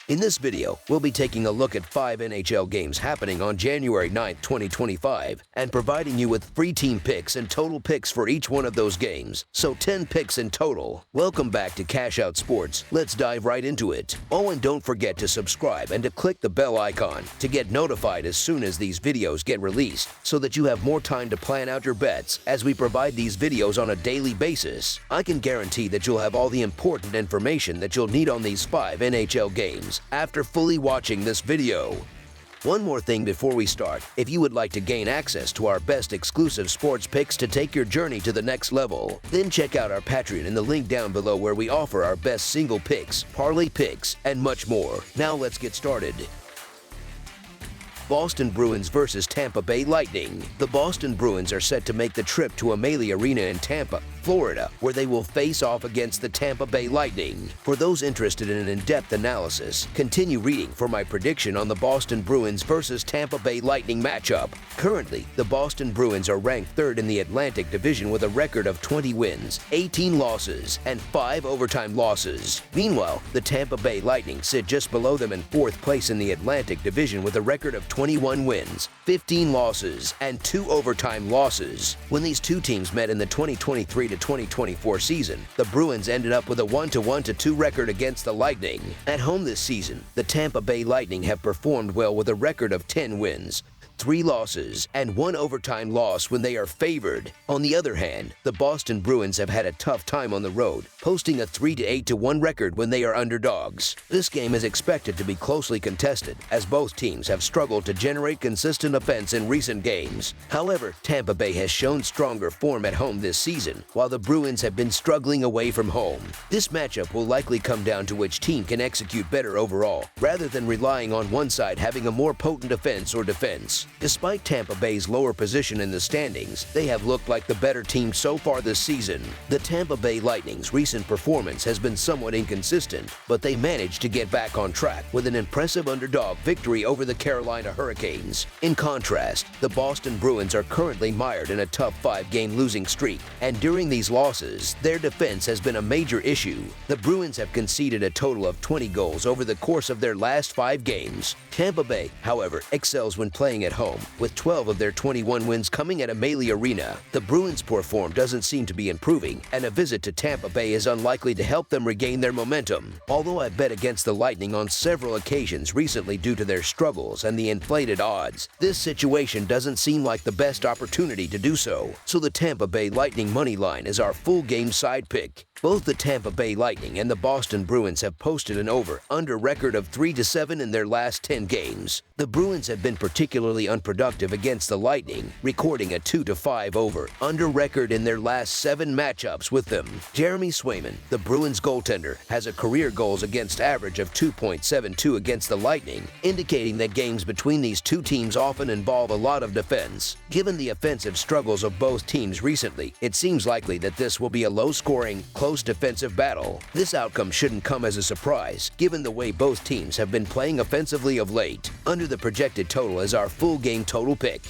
In this video, we'll be taking a look at 5 NHL games happening on January 9th, 2025, and providing you with free team picks and total picks for each one of those games, so 10 picks in total. Welcome back to Cash Out Sports. Let's dive right into it. Oh, and don't forget to subscribe and to click the bell icon to get notified as soon as these videos get released, so that you have more time to plan out your bets as we provide these videos on a daily basis. I can guarantee that you'll have all the important information that you'll need on these 5 NHL games after fully watching this video. One more thing before we start, if you would like to gain access to our best exclusive sports picks to take your journey to the next level, then check out our Patreon in the link down below where we offer our best single picks, parlay picks, and much more. Now let's get started. Boston Bruins versus Tampa Bay Lightning. The Boston Bruins are set to make the trip to Amalie Arena in Tampa, Florida, where they will face off against the Tampa Bay Lightning. For those interested in an in-depth analysis, continue reading for my prediction on the Boston Bruins versus Tampa Bay Lightning matchup. Currently, the Boston Bruins are ranked 3rd in the Atlantic Division with a record of 20 wins, 18 losses, and 5 overtime losses. Meanwhile, the Tampa Bay Lightning sit just below them in 4th place in the Atlantic Division with a record of 21 wins, 15 losses, and 2 overtime losses. When these two teams met in the 2023-2024 season, the Bruins ended up with a 1-2 record against the Lightning. At home this season, the Tampa Bay Lightning have performed well with a record of 10 wins, 3 losses, and 1 overtime loss when they are favored. On the other hand, the Boston Bruins have had a tough time on the road, posting a 3-8-1 record when they are underdogs. This game is expected to be closely contested, as both teams have struggled to generate consistent offense in recent games. However, Tampa Bay has shown stronger form at home this season, while the Bruins have been struggling away from home. This matchup will likely come down to which team can execute better overall, rather than relying on one side having a more potent offense or defense. Despite Tampa Bay's lower position in the standings, they have looked like the better team so far this season. The Tampa Bay Lightning's recent performance has been somewhat inconsistent, but they managed to get back on track with an impressive underdog victory over the Carolina Hurricanes. In contrast, the Boston Bruins are currently mired in a tough 5-game losing streak, and during these losses, their defense has been a major issue. The Bruins have conceded a total of 20 goals over the course of their last 5 games. Tampa Bay, however, excels when playing at home, with 12 of their 21 wins coming at Amalie Arena. The Bruins' poor form doesn't seem to be improving, and a visit to Tampa Bay is unlikely to help them regain their momentum. Although I've bet against the Lightning on several occasions recently due to their struggles and the inflated odds, this situation doesn't seem like the best opportunity to do so. So the Tampa Bay Lightning money line is our full game side pick. Both the Tampa Bay Lightning and the Boston Bruins have posted an over-under record of 3-7 in their last 10 games. The Bruins have been particularly unproductive against the Lightning, recording a 2-5 over-under record in their last 7 matchups with them. Jeremy Swayman, the Bruins goaltender, has a career goals against average of 2.72 against the Lightning, indicating that games between these two teams often involve a lot of defense. Given the offensive struggles of both teams recently, it seems likely that this will be a low-scoring, close defensive battle. This outcome shouldn't come as a surprise, given the way both teams have been playing offensively of late. Under the projected total is our full game total pick.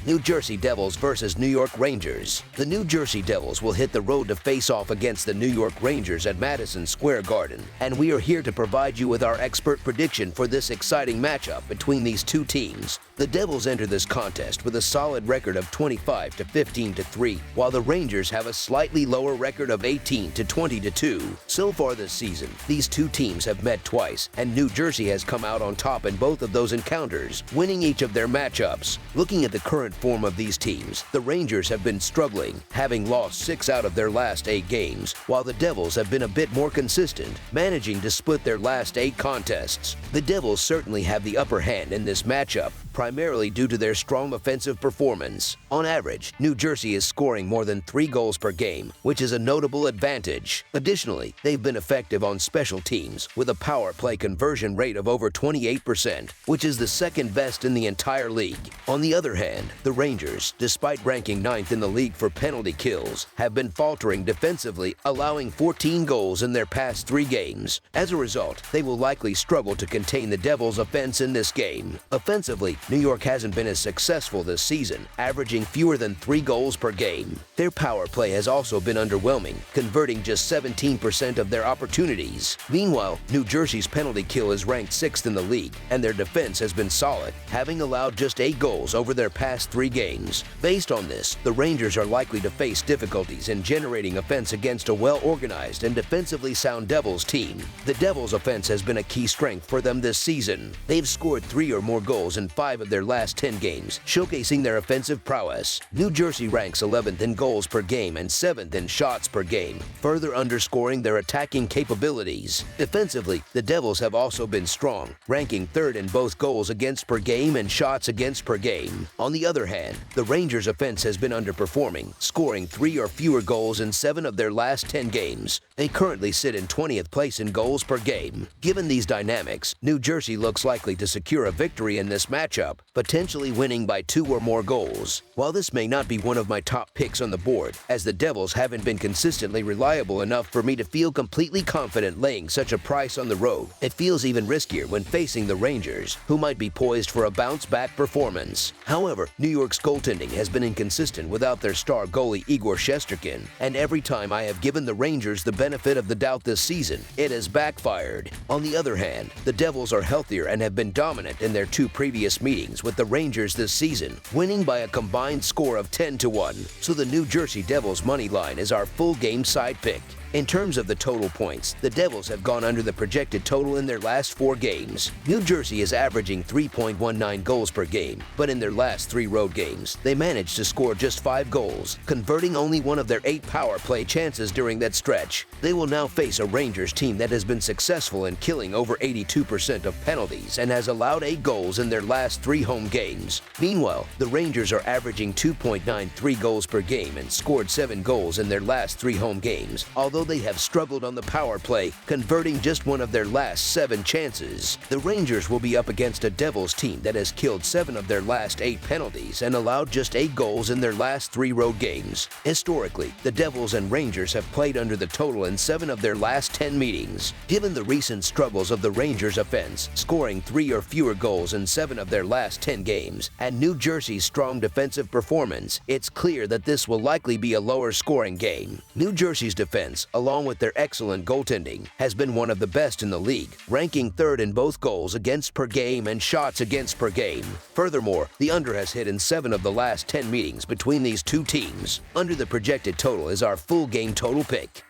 New Jersey Devils versus New York Rangers. The New Jersey Devils will hit the road to face off against the New York Rangers at Madison Square Garden, and we are here to provide you with our expert prediction for this exciting matchup between these two teams. The Devils enter this contest with a solid record of 25-15-3, while the Rangers have a slightly lower record of 18-20-2. So far this season, these two teams have met twice, and New Jersey has come out on top in both of those encounters, winning each of their matchups. Looking at the current form of these teams, the Rangers have been struggling, having lost 6 out of their last 8 games, while the Devils have been a bit more consistent, managing to split their last 8 contests. The Devils certainly have the upper hand in this matchup, primarily due to their strong offensive performance. On average, New Jersey is scoring more than 3 goals per game, which is a notable advantage. Additionally, they've been effective on special teams, with a power play conversion rate of over 28%, which is the second best in the entire league. On the other hand, the Rangers, despite ranking 9th in the league for penalty kills, have been faltering defensively, allowing 14 goals in their past 3 games. As a result, they will likely struggle to contain the Devils' offense in this game. Offensively, New York hasn't been as successful this season, averaging fewer than 3 goals per game. Their power play has also been underwhelming, converting just 17% of their opportunities. Meanwhile, New Jersey's penalty kill is ranked 6th in the league, and their defense has been solid, having allowed just 8 goals over their past 3 games. Based on this, the Rangers are likely to face difficulties in generating offense against a well-organized and defensively sound Devils team. The Devils' offense has been a key strength for them this season. They've scored 3 or more goals in 5 of their last 10 games, showcasing their offensive prowess. New Jersey ranks 11th in goals per game and 7th in shots per game, further underscoring their attacking capabilities. Defensively, the Devils have also been strong, ranking 3rd in both goals against per game and shots against per game. On the other hand, the Rangers' offense has been underperforming, scoring 3 or fewer goals in 7 of their last 10 games. They currently sit in 20th place in goals per game. Given these dynamics, New Jersey looks likely to secure a victory in this matchup, potentially winning by 2 or more goals. While this may not be one of my top picks on the board, as the Devils haven't been consistently reliable enough for me to feel completely confident laying such a price on the road, it feels even riskier when facing the Rangers, who might be poised for a bounce-back performance. However, New York's goaltending has been inconsistent without their star goalie Igor Shesterkin, and every time I have given the Rangers the benefit of the doubt this season, it has backfired. On the other hand, the Devils are healthier and have been dominant in their 2 previous meetings with the Rangers this season, winning by a combined score of 10-1. So the New Jersey Devils money line is our full game side pick. In terms of the total points, the Devils have gone under the projected total in their last 4 games. New Jersey is averaging 3.19 goals per game, but in their last 3 road games, they managed to score just 5 goals, converting only 1 of their 8 power play chances during that stretch. They will now face a Rangers team that has been successful in killing over 82% of penalties and has allowed 8 goals in their last 3 home games. Meanwhile, the Rangers are averaging 2.93 goals per game and scored 7 goals in their last 3 home games, although they have struggled on the power play, converting just 1 of their last 7 chances. The Rangers will be up against a Devils team that has killed 7 of their last 8 penalties and allowed just 8 goals in their last 3 road games. Historically, the Devils and Rangers have played under the total in 7 of their last 10 meetings. Given the recent struggles of the Rangers offense, scoring 3 or fewer goals in 7 of their last 10 games, and New Jersey's strong defensive performance, it's clear that this will likely be a lower scoring game. New Jersey's defense, along with their excellent goaltending, has been one of the best in the league, ranking 3rd in both goals against per game and shots against per game. Furthermore, the under has hit in 7 of the last 10 meetings between these 2 teams. Under the projected total is our full game total pick.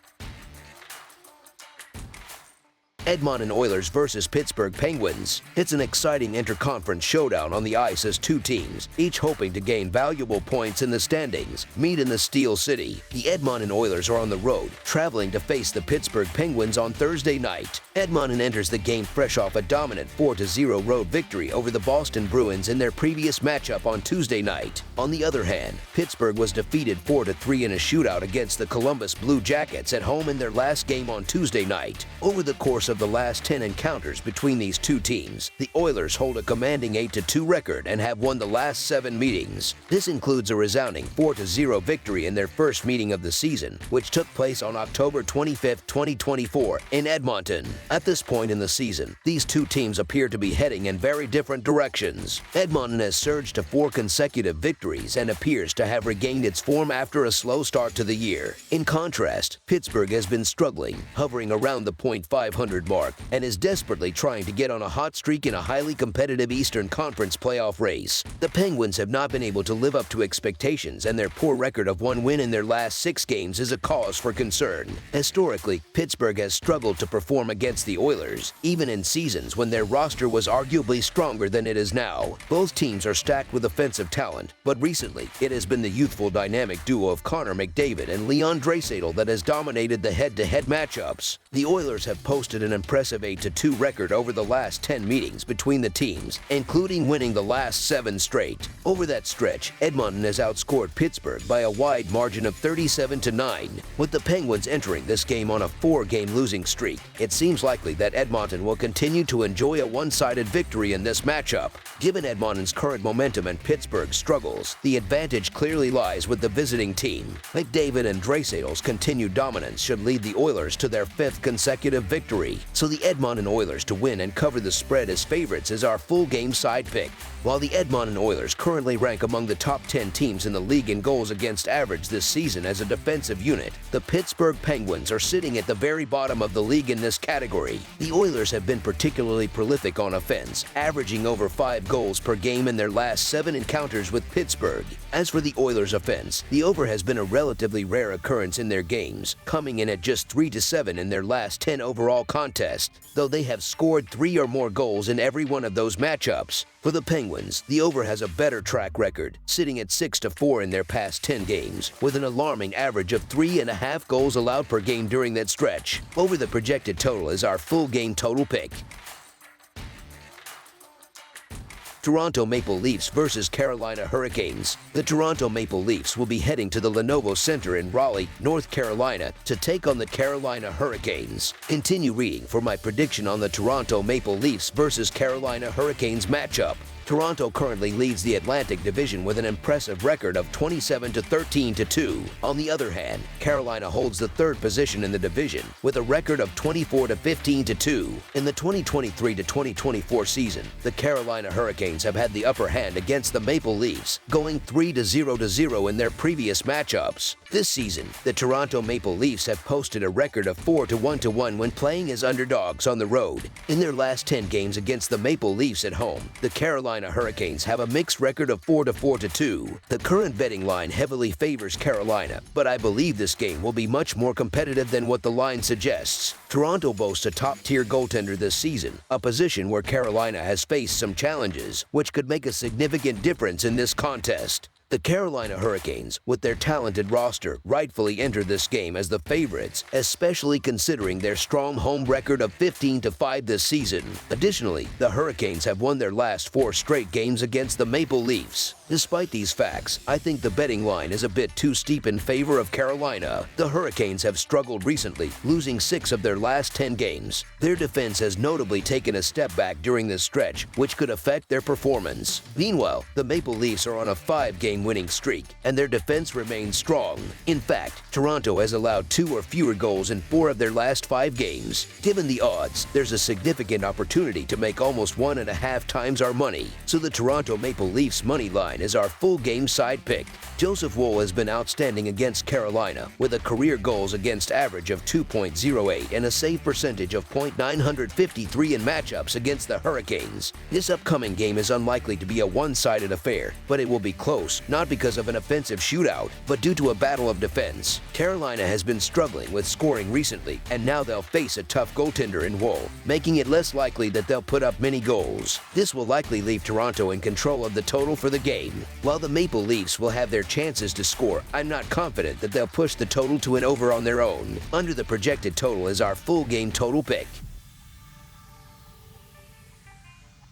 Edmonton Oilers versus Pittsburgh Penguins. It's an exciting interconference showdown on the ice as 2 teams, each hoping to gain valuable points in the standings, meet in the Steel City. The Edmonton Oilers are on the road, traveling to face the Pittsburgh Penguins on Thursday night. Edmonton enters the game fresh off a dominant 4-0 road victory over the Boston Bruins in their previous matchup on Tuesday night. On the other hand, Pittsburgh was defeated 4-3 in a shootout against the Columbus Blue Jackets at home in their last game on Tuesday night. Over the course of the last 10 encounters between these 2 teams, the Oilers hold a commanding 8-2 record and have won the last 7 meetings. This includes a resounding 4-0 victory in their first meeting of the season, which took place on October 25, 2024 in Edmonton. At this point in the season, these 2 teams appear to be heading in very different directions. Edmonton has surged to 4 consecutive victories and appears to have regained its form after a slow start to the year. In contrast, Pittsburgh has been struggling, hovering around the .500 mark, and is desperately trying to get on a hot streak in a highly competitive Eastern Conference playoff race. The Penguins have not been able to live up to expectations, and their poor record of 1 win in their last 6 games is a cause for concern. Historically, Pittsburgh has struggled to perform against the Oilers, even in seasons when their roster was arguably stronger than it is now. Both teams are stacked with offensive talent, but recently it has been the youthful dynamic duo of Connor McDavid and Leon Draisaitl that has dominated the head-to-head matchups. The Oilers have posted an impressive 8-2 record over the last 10 meetings between the teams, including winning the last 7 straight. Over that stretch, Edmonton has outscored Pittsburgh by a wide margin of 37-9. With the Penguins entering this game on a 4-game losing streak, it seems likely that Edmonton will continue to enjoy a one-sided victory in this matchup. Given Edmonton's current momentum and Pittsburgh's struggles, the advantage clearly lies with the visiting team. McDavid and Draisaitl's continued dominance should lead the Oilers to their 5th consecutive victory. so the Edmonton Oilers to win and cover the spread as favorites is our full game side pick. While the Edmonton Oilers currently rank among the top 10 teams in the league in goals against average this season as a defensive unit, the Pittsburgh Penguins are sitting at the very bottom of the league in this category. The Oilers have been particularly prolific on offense, averaging over 5 goals per game in their last 7 encounters with Pittsburgh. As for the Oilers' offense, the over has been a relatively rare occurrence in their games, coming in at just 3-7 in their last 10 overall contests, though they have scored 3 or more goals in every one of those matchups. For the Penguins, the over has a better track record, sitting at 6-4 in their past 10 games, with an alarming average of 3.5 goals allowed per game during that stretch. Over the projected total is our full game total pick. Toronto Maple Leafs versus Carolina Hurricanes. The Toronto Maple Leafs will be heading to the Lenovo Center in Raleigh, North Carolina to take on the Carolina Hurricanes. Continue reading for my prediction on the Toronto Maple Leafs versus Carolina Hurricanes matchup. Toronto currently leads the Atlantic Division with an impressive record of 27-13-2. On the other hand, Carolina holds the third position in the division with a record of 24-15-2. In the 2023-2024 season, the Carolina Hurricanes have had the upper hand against the Maple Leafs, going 3-0 in their previous matchups. This season, the Toronto Maple Leafs have posted a record of 4-1 when playing as underdogs on the road. In their last 10 games against the Maple Leafs at home, the Carolina Hurricanes have a mixed record of 4-2. The current betting line heavily favors Carolina, but I believe this game will be much more competitive than what the line suggests. Toronto boasts a top-tier goaltender this season, a position where Carolina has faced some challenges, which could make a significant difference in this contest. The Carolina Hurricanes, with their talented roster, rightfully enter this game as the favorites, especially considering their strong home record of 15-5 this season. Additionally, the Hurricanes have won their last 4 straight games against the Maple Leafs. Despite these facts, I think the betting line is a bit too steep in favor of Carolina. The Hurricanes have struggled recently, losing 6 of their last 10 games. Their defense has notably taken a step back during this stretch, which could affect their performance. Meanwhile, the Maple Leafs are on a 5-game winning streak, and their defense remains strong. In fact, Toronto has allowed 2 or fewer goals in 4 of their last 5 games. Given the odds, there's a significant opportunity to make almost 1.5 times our money, so the Toronto Maple Leafs money line is our full game side pick. Joseph Woll has been outstanding against Carolina with a career goals against average of 2.08 and a save percentage of .953 in matchups against the Hurricanes. This upcoming game is unlikely to be a one-sided affair, but it will be close, not because of an offensive shootout, but due to a battle of defense. Carolina has been struggling with scoring recently, and now they'll face a tough goaltender in Woll, making it less likely that they'll put up many goals. This will likely leave Toronto in control of the total for the game. While the Maple Leafs will have their chances to score, I'm not confident that they'll push the total to an over on their own. Under the projected total is our full game total pick.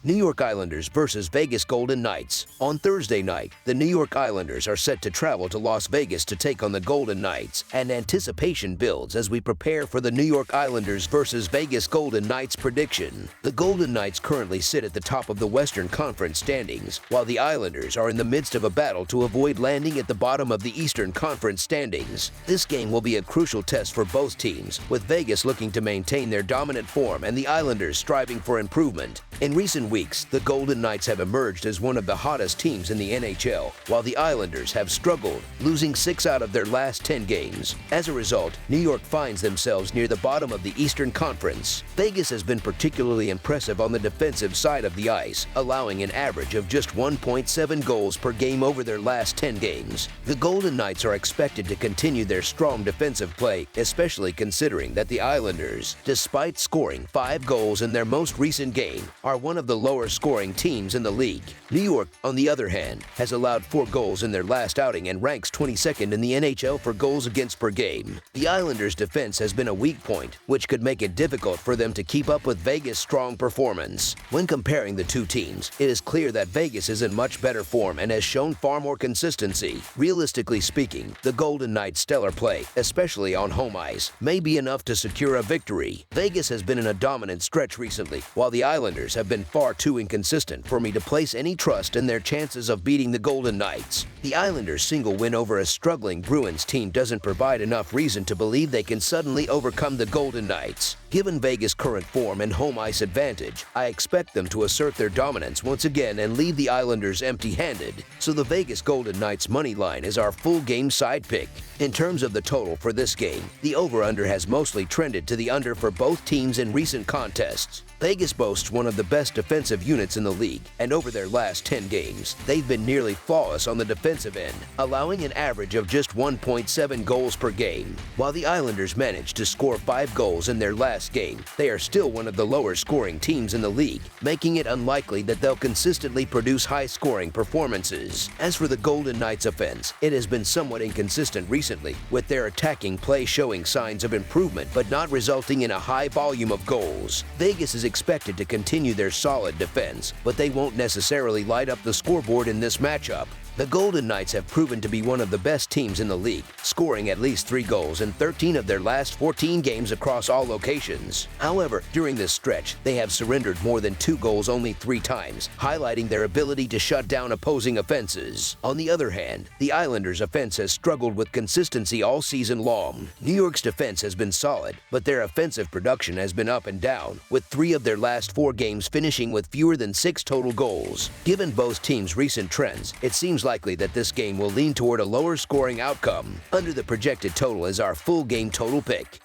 New York Islanders versus Vegas Golden Knights. On Thursday night, the New York Islanders are set to travel to Las Vegas to take on the Golden Knights, and anticipation builds as we prepare for the New York Islanders versus Vegas Golden Knights prediction. The Golden Knights currently sit at the top of the Western Conference standings, while the Islanders are in the midst of a battle to avoid landing at the bottom of the Eastern Conference standings. This game will be a crucial test for both teams, with Vegas looking to maintain their dominant form and the Islanders striving for improvement. In recent weeks, the Golden Knights have emerged as one of the hottest teams in the NHL, while the Islanders have struggled, losing 6 out of their last 10 games. As a result, New York finds themselves near the bottom of the Eastern Conference. Vegas has been particularly impressive on the defensive side of the ice, allowing an average of just 1.7 goals per game over their last 10 games. The Golden Knights are expected to continue their strong defensive play, especially considering that the Islanders, despite scoring 5 goals in their most recent game, are one of the lower scoring teams in the league. New York, on the other hand, has allowed 4 goals in their last outing and ranks 22nd in the NHL for goals against per game. The Islanders' defense has been a weak point, which could make it difficult for them to keep up with Vegas' strong performance. When comparing the two teams, it is clear that Vegas is in much better form and has shown far more consistency. Realistically speaking, the Golden Knights' stellar play, especially on home ice, may be enough to secure a victory. Vegas has been in a dominant stretch recently, while the Islanders have have been far too inconsistent for me to place any trust in their chances of beating the Golden Knights. The Islanders' single win over a struggling Bruins team doesn't provide enough reason to believe they can suddenly overcome the Golden Knights. Given Vegas' current form and home ice advantage, I expect them to assert their dominance once again and leave the Islanders empty-handed. So the Vegas Golden Knights money line is our full game side pick. In terms of the total for this game, the over-under has mostly trended to the under for both teams in recent contests. Vegas boasts one of the best defensive units in the league, and over their last 10 games, they've been nearly flawless on the defensive end, allowing an average of just 1.7 goals per game. While the Islanders managed to score 5 goals in their last game, they are still one of the lower-scoring teams in the league, making it unlikely that they'll consistently produce high-scoring performances. As for the Golden Knights' offense, it has been somewhat inconsistent recently, with their attacking play showing signs of improvement but not resulting in a high volume of goals. Vegas is expected to continue their solid defense, but they won't necessarily light up the scoreboard in this matchup. The Golden Knights have proven to be one of the best teams in the league, scoring at least 3 goals in 13 of their last 14 games across all locations. However, during this stretch, they have surrendered more than 2 goals only 3 times, highlighting their ability to shut down opposing offenses. On the other hand, the Islanders' offense has struggled with consistency all season long. New York's defense has been solid, but their offensive production has been up and down, with 3 of their last 4 games finishing with fewer than 6 total goals. Given both teams' recent trends, it seems likely that this game will lean toward a lower scoring outcome. Under the projected total is our full game total pick.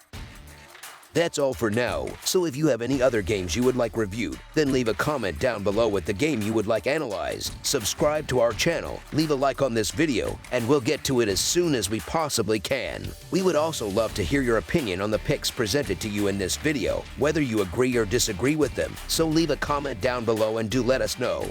That's all for now, so if you have any other games you would like reviewed, then leave a comment down below with the game you would like analyzed. Subscribe to our channel, leave a like on this video, and we'll get to it as soon as we possibly can. We would also love to hear your opinion on the picks presented to you in this video, whether you agree or disagree with them, so leave a comment down below and do let us know.